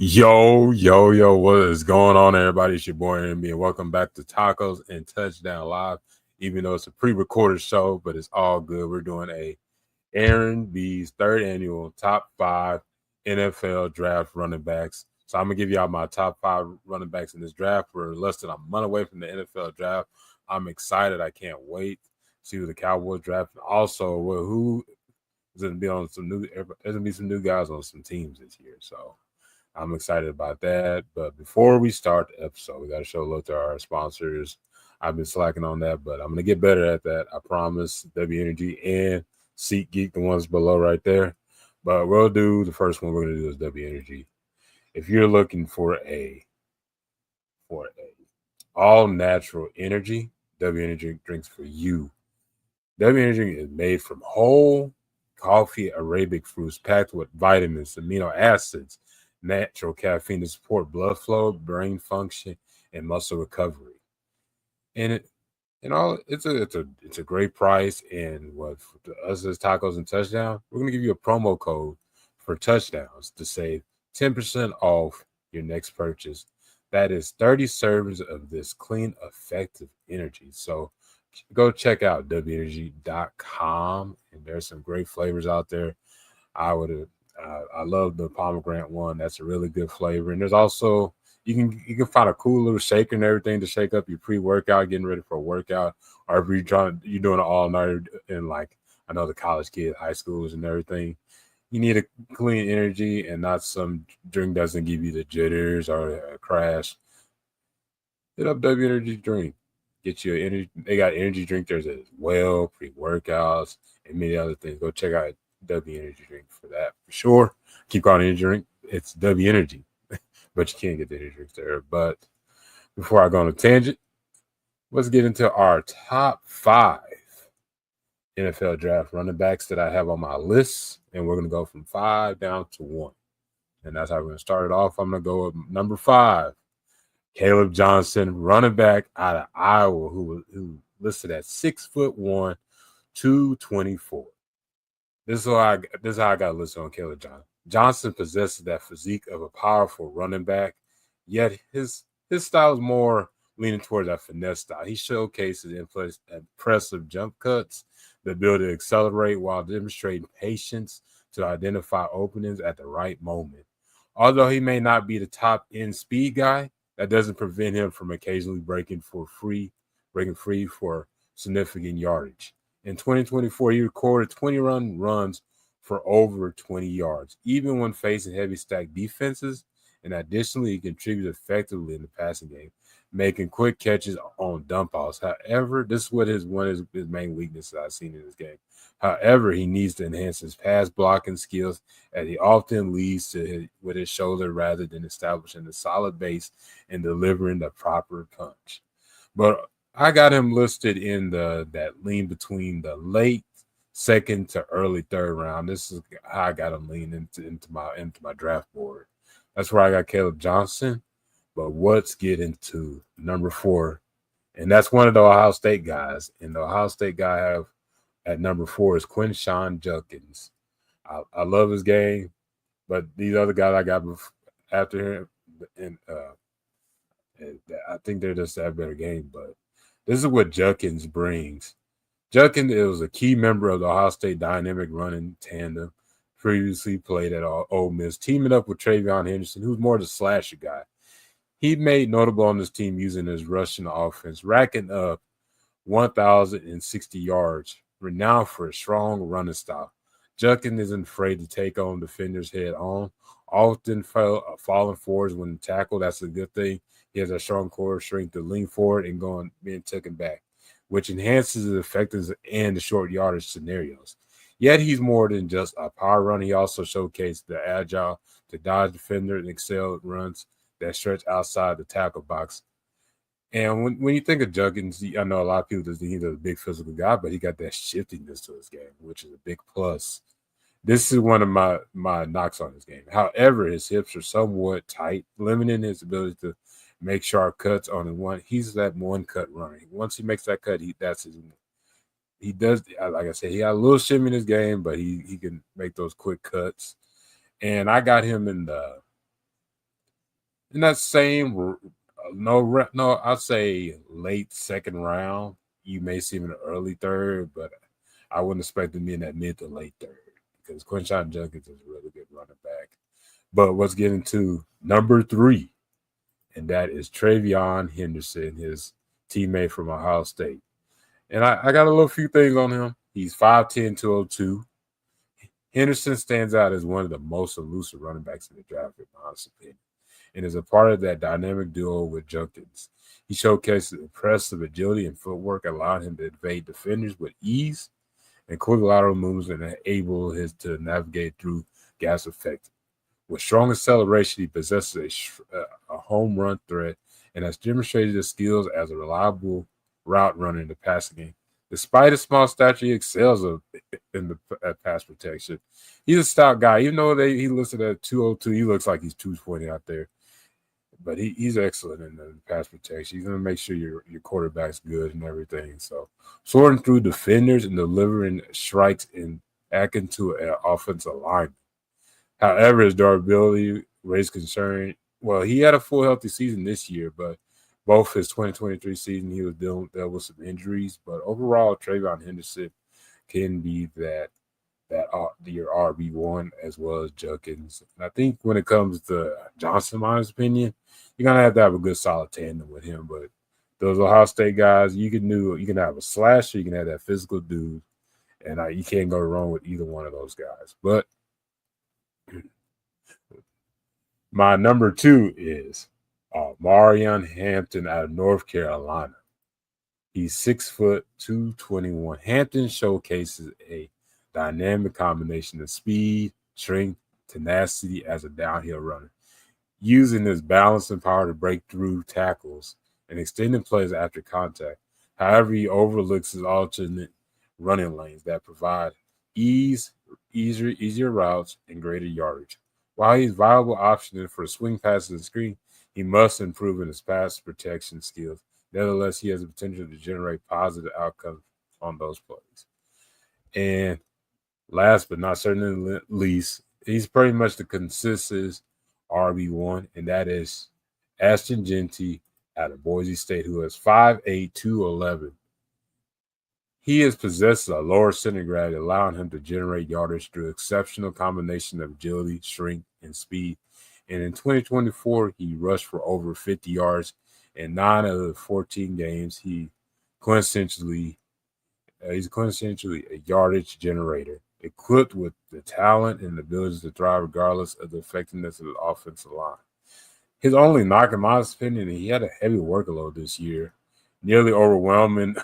Yo, what is going on, everybody? It's your boy MB, and welcome back to Tacos and Touchdown Live. Even though it's a pre-recorded show, but it's all good. We're doing a Aaron B's third annual top 5 NFL draft running backs. So I'm gonna give y'all my top 5 running backs in this draft. We're less than a month away from the NFL draft. I'm excited. I can't wait to see who the Cowboys draft. And also, who is gonna be on some new? There's gonna be some new guys on some teams this year. So I'm excited about that. But before we start the episode, we got to show love to our sponsors. I've been slacking on that, but I'm going to get better at that. I promise. W Energy and SeatGeek, the ones below right there. But we'll do the first one we're going to do is W Energy. If you're looking for a all natural energy, W Energy drinks for you. W Energy is made from whole coffee Arabic fruits packed with vitamins, amino acids, natural caffeine to support blood flow, brain function, and muscle recovery. And it's a great price. And what for us as Tacos and Touchdown, we're gonna give you a promo code for touchdowns to save 10% off your next purchase. That is 30 servings of this clean, effective energy. So go check out wenergy.com, and there's some great flavors out there. I love the pomegranate one. That's a really good flavor. And there's also you can find a cool little shaker and everything to shake up your pre-workout, getting ready for a workout, or if you're doing an all-nighter and like I know the college kids, high schools and everything. You need a clean energy and not some drink that doesn't give you the jitters or a crash. Hit up W Energy Drink. Get you an energy. They got energy drink there as well, pre-workouts and many other things. Go check out W Energy Drink for that for sure. Keep calling energy drink. It's W Energy, but you can't get the energy drinks there. But before I go on a tangent, let's get into our top 5 NFL draft running backs that I have on my list, and we're gonna go from 5 down to 1, and that's how we're gonna start it off. I'm gonna go with number 5, Caleb Johnson, running back out of Iowa, who listed at 6'1", 224. This is how I got listed on Caleb Johnson. Johnson possesses that physique of a powerful running back, yet his style is more leaning towards that finesse style. He showcases impressive jump cuts, the ability to accelerate while demonstrating patience to identify openings at the right moment. Although he may not be the top end speed guy, that doesn't prevent him from occasionally breaking free for significant yardage. In 2024, he recorded 20 runs for over 20 yards, even when facing heavy stack defenses. And additionally, he contributed effectively in the passing game, making quick catches on dump offs. However, this is one of his main weaknesses I've seen in this game. However, he needs to enhance his pass blocking skills, as he often leads with his shoulder rather than establishing a solid base and delivering the proper punch. But I got him listed in that lean between the late second to early third round. This is how I got him leaning into my draft board. That's where I got Caleb Johnson. But let's get into number 4, and that's one of the Ohio State guys. And the Ohio State guy I have at number 4 is Quinshon Judkins. I love his game, but these other guys I got after him, and I think they're just that better game. But this is what Judkins brings. Judkins was a key member of the Ohio State dynamic running tandem. Previously played at Ole Miss, teaming up with Travion Henderson, who's more the slasher guy. He made notable on this team using his rushing offense, racking up 1,060 yards, renowned for a strong running style. Judkins isn't afraid to take on defenders head on, often falling forwards when tackled. That's a good thing. He has a strong core strength to lean forward and being taken back, which enhances his effectiveness in the short yardage scenarios. Yet he's more than just a power runner. He also showcased the agile to dodge defender and excel at runs that stretch outside the tackle box. And when you think of Judkins, I know a lot of people just think he's a big physical guy, but he got that shiftiness to his game, which is a big plus. This is one of my knocks on his game. However, his hips are somewhat tight, limiting his ability to make sharp cuts on the one. He's that one cut runner. Once he makes that cut, that's his. He does, like I said, he got a little shimmy in his game, but he can make those quick cuts. And I got him in in that same I'd say late second round. You may see him in the early third, but I wouldn't expect him to be in that mid to late third because Quinshon Judkins is a really good running back. But let's get into number 3, and that is Travion Henderson, his teammate from Ohio State. And I got a little few things on him. He's 5'10", 202. Henderson stands out as one of the most elusive running backs in the draft, in my honest opinion, and is a part of that dynamic duo with Judkins. He showcases impressive agility and footwork, allowing him to evade defenders with ease and quick lateral moves and enable him to navigate through gaps effectively. With strong acceleration, he possesses a home run threat and has demonstrated his skills as a reliable route runner in the passing game. Despite his small stature, he excels in the pass protection. He's a stout guy. Even though he listed at 202, he looks like he's 220 out there. But he's excellent in the pass protection. He's going to make sure your quarterback's good and everything. So sorting through defenders and delivering strikes and acting to an offensive lineman. However, his durability raised concern. Well, he had a full healthy season this year, but both his 2023 season, he was dealt with some injuries. But overall, Travion Henderson can be your RB1 as well as Judkins. And I think when it comes to Johnson, in my opinion, you're gonna have to have a good solid tandem with him. But those Ohio State guys, you can have a slasher, you can have that physical dude, and you can't go wrong with either one of those guys. But my number 2 is Marion Hampton out of North Carolina. He's 6', 221. Hampton showcases a dynamic combination of speed, strength, tenacity as a downhill runner, using his balance and power to break through tackles and extending plays after contact. However, he overlooks his alternate running lanes that provide easier routes, and greater yardage. While he's a viable option for swing passes and screen, he must improve in his pass protection skills. Nevertheless, he has the potential to generate positive outcomes on those plays. And last but not certainly least, he's pretty much the consistent RB1, and that is Ashton Genty out of Boise State, who is 5'8", 211. He is possessed a lower center of gravity, allowing him to generate yardage through exceptional combination of agility, strength, and speed. And in 2024, he rushed for over 50 yards in 9 of the 14 games. He's quintessentially a yardage generator, equipped with the talent and the ability to thrive regardless of the effectiveness of the offensive line. His only knock, in my opinion, he had a heavy workload this year, nearly overwhelming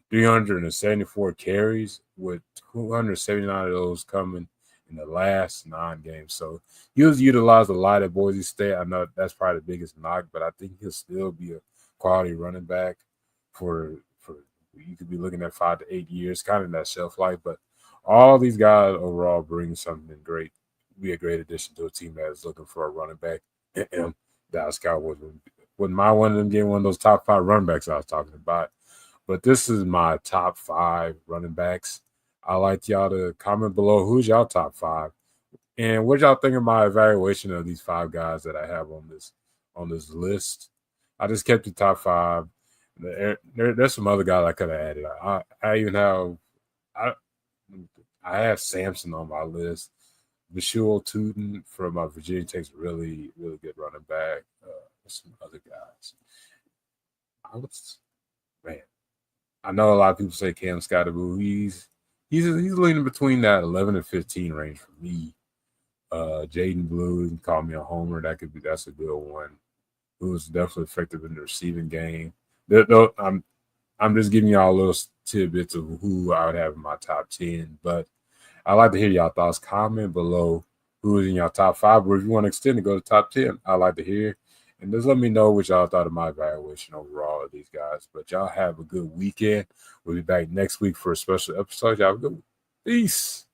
374 carries, with 279 of those coming in the last 9 games. So he was utilized a lot at Boise State. I know that's probably the biggest knock, but I think he'll still be a quality running back for you could be looking at 5 to 8 years, kind of in that shelf life. But all these guys overall bring something great, be a great addition to a team that is looking for a running back. And Dallas Cowboys wouldn't mind one of them getting one of those top 5 running backs I was talking about. But this is my top 5 running backs. I'd like y'all to comment below who's y'all top 5. And what y'all think of my evaluation of these 5 guys that I have on this list. I just kept the top 5. There's some other guys I could have added. I even have I have Samson on my list. Bashul Tootin from Virginia Tech's really, really good running back. Some other guys. I know a lot of people say Cam Scottaboo. He's leaning between that 11 and 15 range for me. Jaden Blue, you can call me a homer. That's a good one. Who was definitely effective in the receiving game. I'm just giving y'all little tidbits of who I would have in my top 10. But I'd like to hear y'all thoughts. Comment below who is in your top 5. Or if you want to extend to go to top 10, I'd like to hear. And just let me know what y'all thought of my evaluation overall of these guys. But y'all have a good weekend. We'll be back next week for a special episode. Y'all have a good one. Peace.